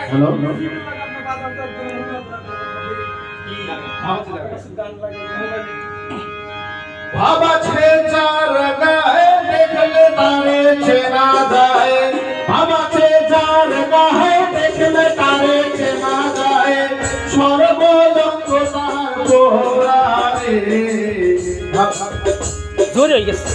hello বাবা ছে চার গায়ে দেখলে তারে চেনা যায় বাবা ছে চার গায়ে দেখলে তারে চেনা যায় সর্বলঙ্গ তার পোড়ারে জোরে হয়ে গেছে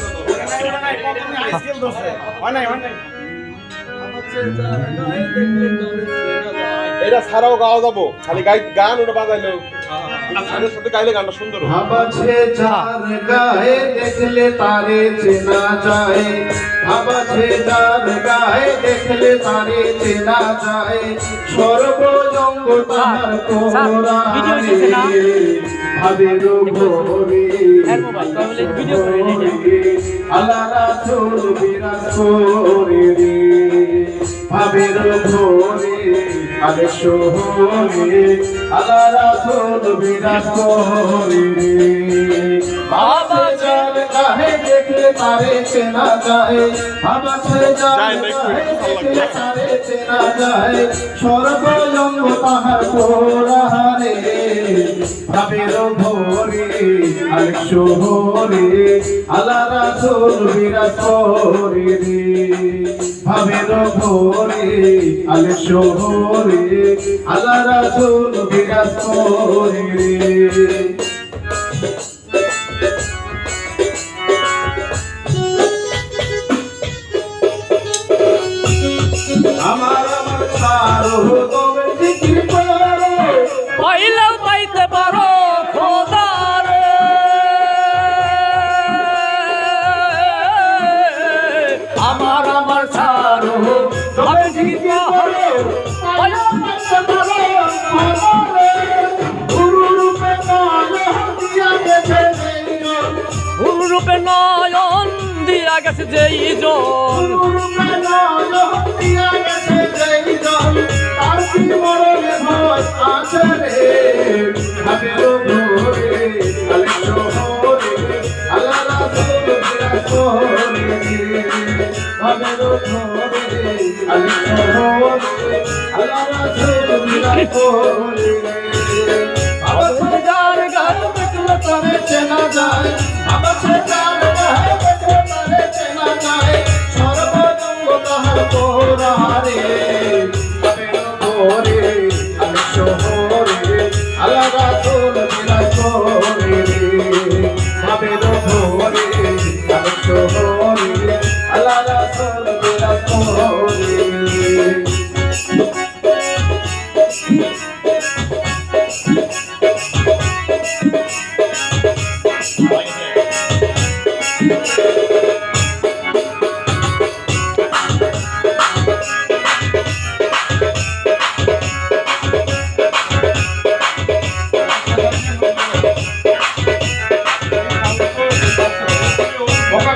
এটা ছাড়াও গাওয়া যাবো খালি গান ওটা বাজাইলেও সাথে গাইলে গানটা সুন্দর বাবা ছে চার গায়ে দেখলে তারে চেনা যায় বাবা ছে চার গায়ে দেখলে তারে চেনা যায় সর্বজঙ্গ তার কোরারে ভাবের ভোরে আল্লাহ রাসূল বিরাজ করে রে ভাবের ভোরে আলে শোরে আল্লাহ রাসূল বিরাজ করে রে বাবা চার গায়ে দেখলে তারে চেনা যায় বাবা ছে চার গায়ে দেখলে তারে চেনা যায় সর্বজঙ্গ তাহার কোরারে ভাবের ভোরে আলে শোরে আল্লাহ রাসূল বিরাজ করে রে ভাবের ভোরে আলে শোরে আল্লাহ রাসূল বিরাজ করে রে আমার সারো তবে জিকির করো পাইলেও পাইতে পারো খোদারে আমার ছাড়ো তবে জিকির করো পাইলেও পাইতে পারো খোদারে গুরুরূপে নয়ন দিয়া গেছে রূপে নয়ন দিয়া গেছে যেই জন গুরুরূপে নয়ন দিয়া গেছে যেই জন তার কি মরণে ভয় আছে রে ভাবের ভোরে আলে শোরে আল্লাহ রাসূল বিরাজ করে রে ভাবের ভোরে আলে শোরে আল্লাহ রাসূল বিরাজ করে রে বাবা ছে যার গায়ে দেখলে তারে চেনা যায় বাবা ছে যার গায়ে দেখলে তারে চেনা যায় সর্বজঙ্গ তাহার পোড়ারে ভাবের ভোরে আলে শোরে আল্লাহ রাসূল বিরাজ করে রে ভাবের ভোরে আলে শোরে আল্লাহ রাসূল বিরাজ করে রে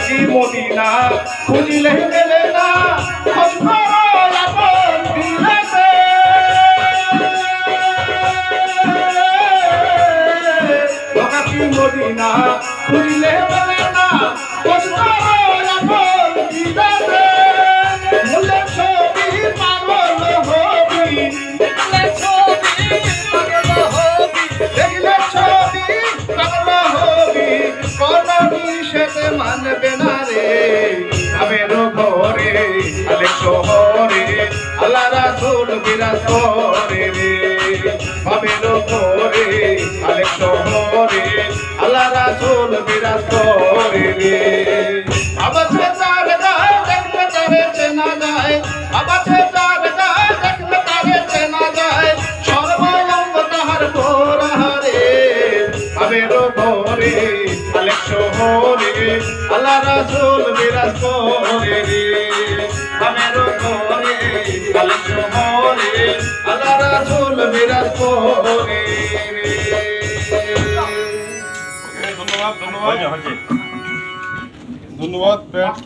কি মদিনা খুঁজিলে গেলে না খোঁজ করো আপন দিলেতে কি মদিনা খুঁজিলে গেলে না খোঁজ করো আপন দিলেতে ভুলে ছবি পাগল হবি দেখলে ছবি পাগল হবি দেখলে ছবি পাগল হবি কোন নিষেধ মানবে না রে ভাবের ভোরে আলে শোরে আল্লাহ রাসূল বিরাজ করে রে ভাবের ভোরে আলে শোরে আল্লাহ রাসূল বিরাজ করে রে বাবা ছে চার গায়ে দেখলে তারে চেনা যায় বাবা ছে চার গায়ে দেখলে তারে চেনা যায় সর্বলঙ্গ তাহার পোড়ারে ভাবের ভোরে আলে শোরে আল্লাহ রাসূল বিরাজ করে রে ভাবের ভোরে আলে শোরে আল্লাহ রাসূল বিরাজ করে রে ধন্যবাদ ধন্যবাদ ধন্যবাদ